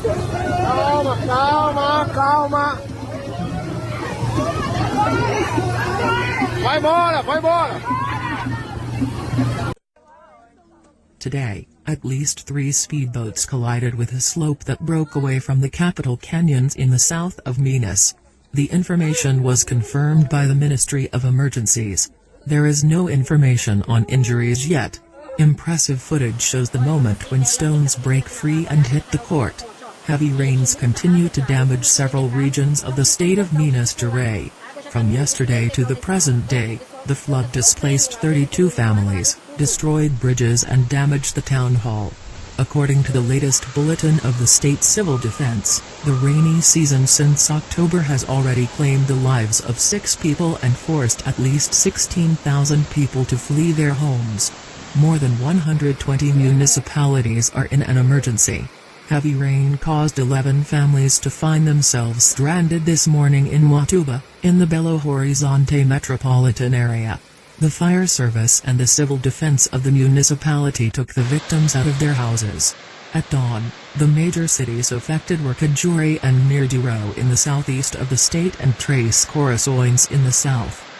Calma, calma, calma. Vai embora, vai embora. Today, at least 3 speedboats collided with a slope that broke away from the capital canyons in the south of Minas. The information was confirmed by the Ministry of Emergencies. There is no information on injuries yet. Impressive footage shows the moment when stones break free and hit the court. Heavy rains continue to damage several regions of the state of Minas Gerais. From yesterday to the present day, the flood displaced 32 families, destroyed bridges and damaged the town hall. According to the latest bulletin of the state civil defense, the rainy season since October has already claimed the lives of 6 people and forced at least 16,000 people to flee their homes. More than 120 municipalities are in an emergency. Heavy rain caused 11 families to find themselves stranded this morning in Watuba, in the Belo Horizonte metropolitan area. The fire service and the civil defense of the municipality took the victims out of their houses. At dawn, the major cities affected were Cajuri and Merre in the southeast of the state and Três Corações in the south.